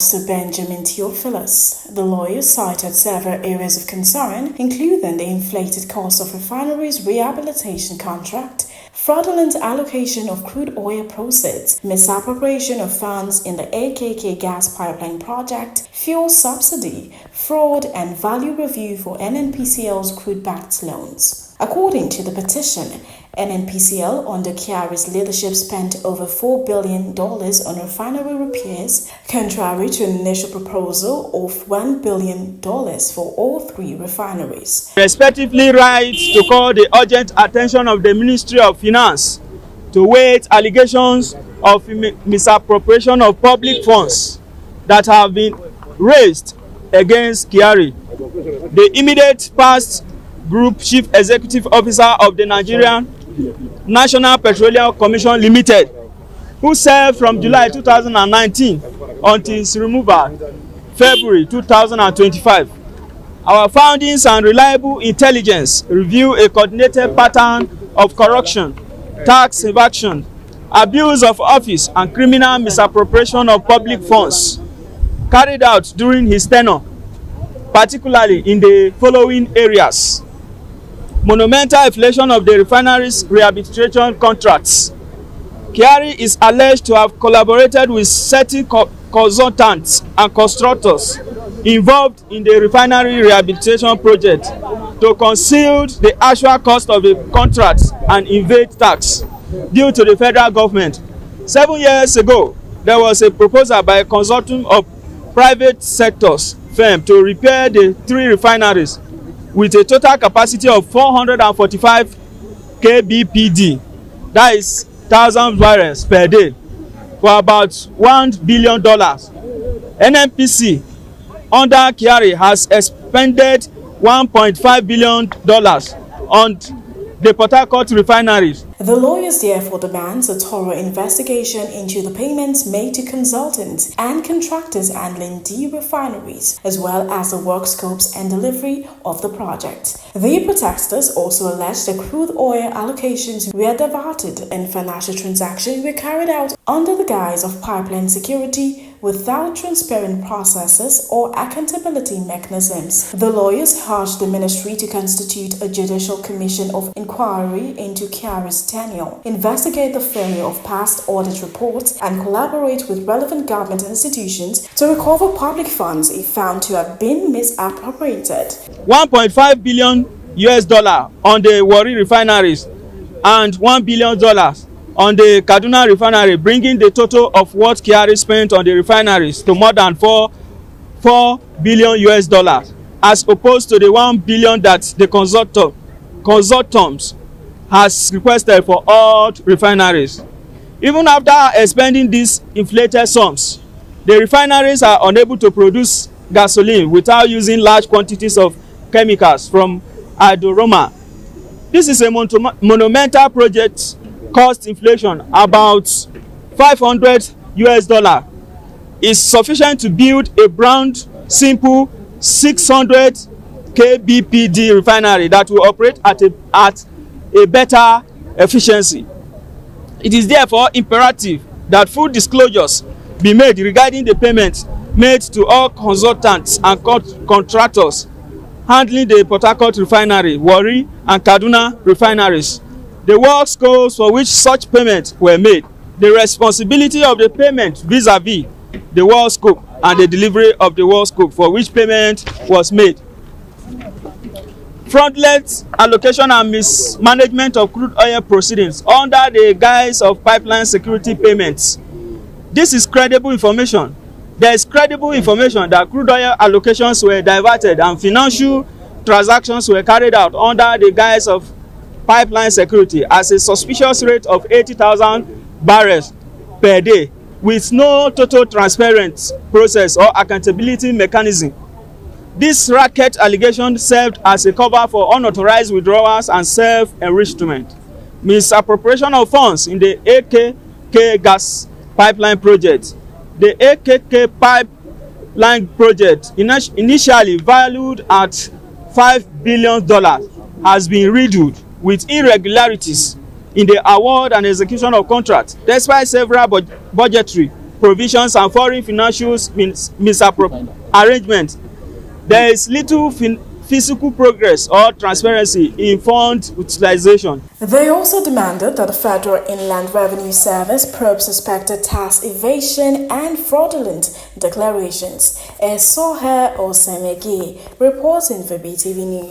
To Benjamin Theophilus, the lawyer cited several areas of concern, including the inflated cost of refineries' rehabilitation contract, fraudulent allocation of crude oil proceeds, misappropriation of funds in the AKK gas pipeline project, fuel subsidy, fraud, and value review for Nnpcl's crude-backed loans. According to the petition, Nnpcl under KYARI'S leadership spent over $4 billion on refinery repairs, contrary to an initial proposal of $1 billion for all three refineries. Respectively, writes to call the urgent attention of the Ministry of Finance to weight allegations of misappropriation of public funds that have been raised against KYARI. The immediate past Group Chief Executive Officer of the Nigerian National Petroleum Commission Limited, who served from July 2019 until his removal February 2025. Our findings and reliable intelligence reveal a coordinated pattern of corruption, tax evasion, abuse of office, and criminal misappropriation of public funds carried out during his tenure, particularly in the following areas: monumental inflation of the refineries' rehabilitation contracts. KYARI is alleged to have collaborated with certain consultants and constructors involved in the refinery rehabilitation project to conceal the actual cost of the contracts and evade tax due to the federal government. 7 years ago, there was a proposal by a consortium of private sectors firm to repair the three refineries with a total capacity of 445 kbpd, that is 1,000 barrels per day, for about $1 billion. Nnpc under KYARI has expended $1.5 billion on the Port Harcourt refineries. The lawyers therefore demand a thorough investigation into the payments made to consultants and contractors handling the refineries, as well as the work scopes and delivery of the project. The protesters also allege the crude oil allocations were diverted and financial transactions were carried out under the guise of pipeline security without transparent processes or accountability mechanisms. The lawyers urged the ministry to constitute a judicial commission of inquiry into KYARI'S tenure, investigate the failure of past audit reports, and collaborate with relevant government institutions to recover public funds if found to have been misappropriated. $1.5 billion on the Warri refineries and $1 billion on the Kaduna refinery, bringing the total of what KYARI spent on the refineries to more than $4 billion, as opposed to the $1 billion that the consortium has requested for all refineries. Even after expending these inflated sums, the refineries are unable to produce gasoline without using large quantities of chemicals from Idoroma. This is a monumental project. Cost inflation about $500 is sufficient to build a brown, simple 600 kbpd refinery that will operate at a better efficiency. It is therefore imperative that full disclosures be made regarding the payments made to all consultants and contractors handling the Port Harcourt refinery, Warri, and Kaduna refineries, the work scopes for which such payments were made, the responsibility of the payment vis-a-vis the work scope, and the delivery of the work scope for which payment was made. Fraudulent allocation and mismanagement of crude oil proceedings under the guise of pipeline security payments. This is credible information. There is credible information that crude oil allocations were diverted and financial transactions were carried out under the guise of pipeline security as a suspicious rate of 80,000 barrels per day, with no total transparent process or accountability mechanism. This racket allegation served as a cover for unauthorized withdrawals and self-enrichment, misappropriation of funds in the AKK gas pipeline project. The AKK pipeline project, initially valued at $5 billion, has been riddled with irregularities in the award and execution of contracts, despite several budgetary provisions and foreign financial misarrangement. There is little physical progress or transparency in fund utilization. They also demanded that the Federal Inland Revenue Service probe suspected tax evasion and fraudulent declarations. Esohe Osemege reporting for BTV News.